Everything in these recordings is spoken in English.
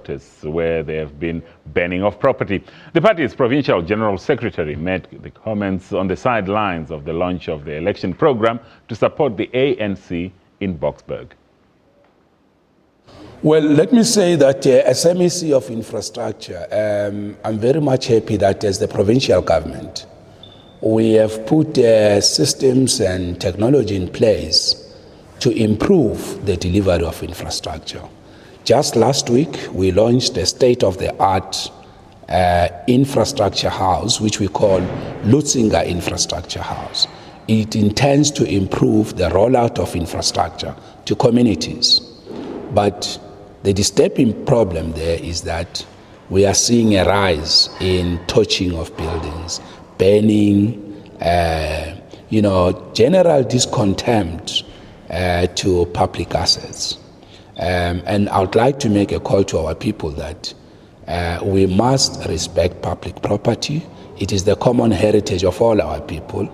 protests where there have been burning of property. The party's Provincial General Secretary made the comments on the sidelines of the launch of the election program to support the ANC in Boksburg. Well, let me say that as MEC of Infrastructure, I'm very much happy that as the provincial government, we have put systems and technology in place to improve the delivery of infrastructure. Just last week, we launched a state-of-the-art infrastructure house, which we call Lutzinger Infrastructure House. It intends to improve the rollout of infrastructure to communities. But the disturbing problem there is that we are seeing a rise in torching of buildings, burning, general discontempt to public assets. And I would like to make a call to our people that we must respect public property. It is the common heritage of all our people,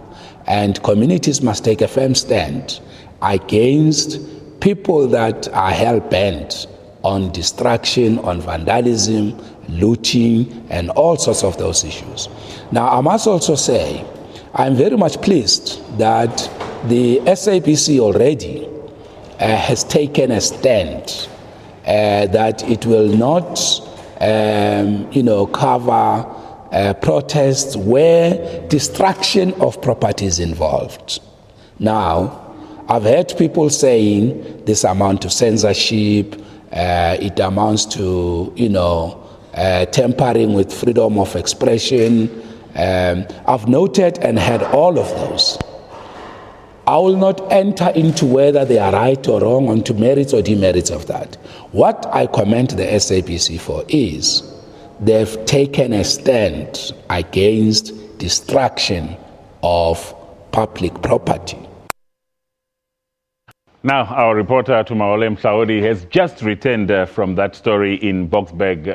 and communities must take a firm stand against people that are hell-bent on destruction, on vandalism, looting, and all sorts of those issues. Now, I must also say, I'm very much pleased that the SABC already has taken a stand that it will not, cover protests where destruction of property is involved. Now, I've heard people saying this amount to censorship, it amounts to, tampering with freedom of expression. I've noted and heard all of those. I will not enter into whether they are right or wrong, onto merits or demerits of that. What I commend the SABC for is they've taken a stand against destruction of public property. Now, our reporter Tumaole Mhlaudi has just returned from that story in Boksburg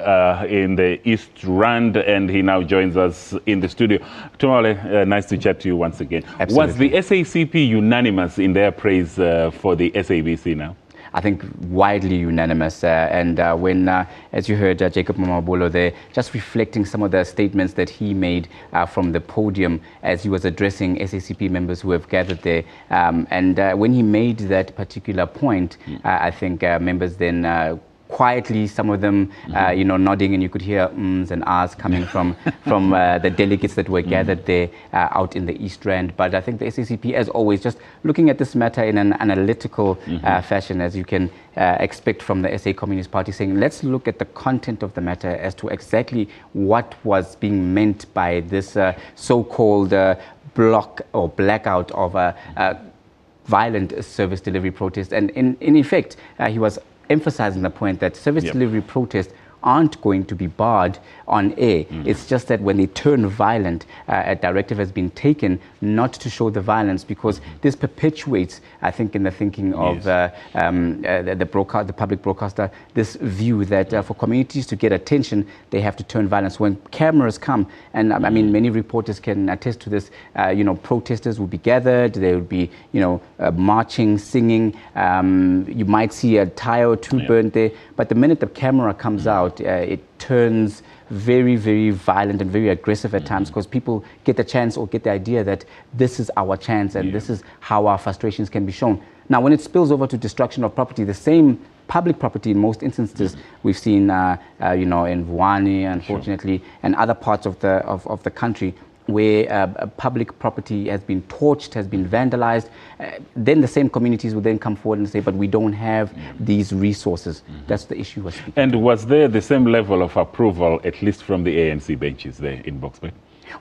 in the East Rand, and he now joins us in the studio. Tumaole, nice to chat to you once again. Absolutely. Was the SACP unanimous in their praise for the SABC now? I think widely unanimous. When, as you heard Jacob Mamabolo there, just reflecting some of the statements that he made from the podium as he was addressing SACP members who have gathered there. When he made that particular point, I think members then quietly, some of them, nodding, and you could hear ums and ahs coming from the delegates that were gathered there out in the East Rand. But I think the SACP, as always, just looking at this matter in an analytical fashion, as you can expect from the SA Communist Party, saying, let's look at the content of the matter as to exactly what was being meant by this so-called block or blackout of a violent service delivery protest. And in effect, he was emphasizing the point that service delivery protests aren't going to be barred on air. It's just that when they turn violent, a directive has been taken not to show the violence, because this perpetuates, I think, in the thinking of the public broadcaster, this view that for communities to get attention, they have to turn violence. When cameras come, and I mean, many reporters can attest to this, protesters will be gathered, there will be, marching, singing, you might see a tire or two burnt there, but the minute the camera comes out, it turns very, very violent and very aggressive at times, because people get the chance or get the idea that this is our chance and this is how our frustrations can be shown. Now, when it spills over to destruction of property, the same public property in most instances, we've seen, in Vuani, unfortunately, and other parts of the country, where public property has been torched, has been vandalized, then the same communities will then come forward and say, but we don't have these resources. That's the issue we're speaking And to. was there the same level of approval, at least from the ANC benches there in Boksburg?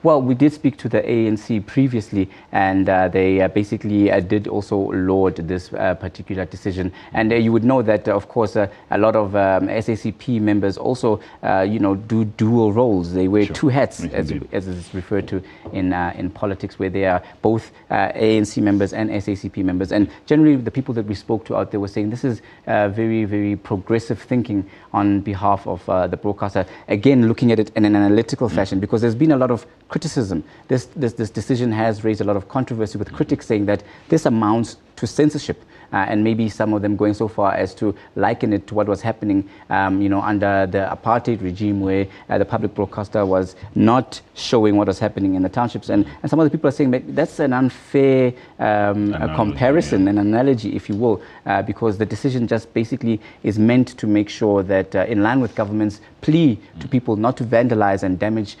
Well, we did speak to the ANC previously, and they basically did also laud this particular decision. And you would know that, of course, a lot of SACP members also, do dual roles. They wear two hats, as is referred to in politics, where they are both ANC members and SACP members. And generally, the people that we spoke to out there were saying this is very, very progressive thinking on behalf of the broadcaster. Again, looking at it in an analytical fashion, because there's been a lot of criticism. This decision has raised a lot of controversy, with critics saying that this amounts to censorship. and maybe some of them going so far as to liken it to what was happening, under the apartheid regime, where the public broadcaster was not showing what was happening in the townships. And some of the people are saying that that's an unfair comparison, an analogy, if you will, because the decision just basically is meant to make sure that, in line with government's plea to people not to vandalize and damage,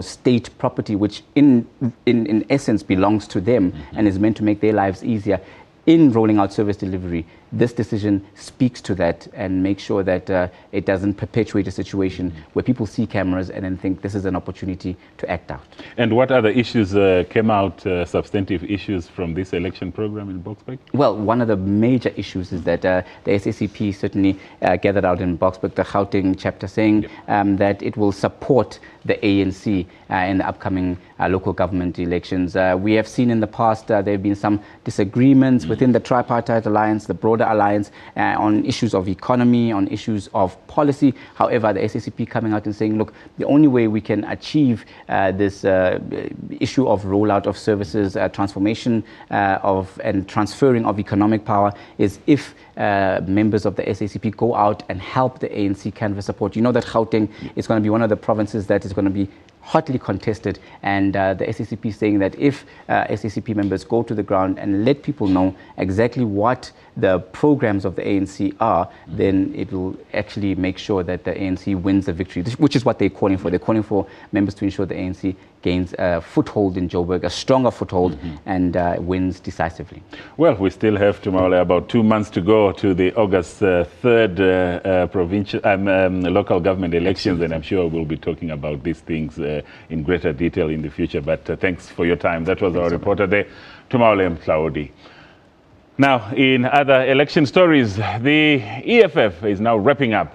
state property, which in essence belongs to them and is meant to make their lives easier, in rolling out service delivery, this decision speaks to that and makes sure that it doesn't perpetuate a situation where people see cameras and then think this is an opportunity to act out. And what other issues came out, substantive issues from this election program in Boksburg? Well, one of the major issues is that the SACP certainly gathered out in Boksburg, the Gauteng chapter, saying that it will support the ANC in the upcoming local government elections. We have seen in the past there have been some disagreements within the tripartite alliance, the broader alliance, on issues of economy, on issues of policy. However, the SACP coming out and saying, look, the only way we can achieve this issue of rollout of services, transformation and transferring of economic power is if members of the SACP go out and help the ANC canvass support. You know that Gauteng is going to be one of the provinces that is going to be hotly contested, and the SACP saying that if SACP members go to the ground and let people know exactly what the programs of the ANC are, then it will actually make sure that the ANC wins the victory, which is what they're calling for. They're calling for members to ensure the ANC gains a foothold in Joburg, a stronger foothold, and wins decisively. Well, we still have tomorrow about 2 months to go to the August 3rd provincial local government elections, and I'm sure we'll be talking about these things in greater detail in the future. But thanks for your time. That was our reporter there, Tumaole Mhlaudi. Now, in other election stories, the EFF is now wrapping up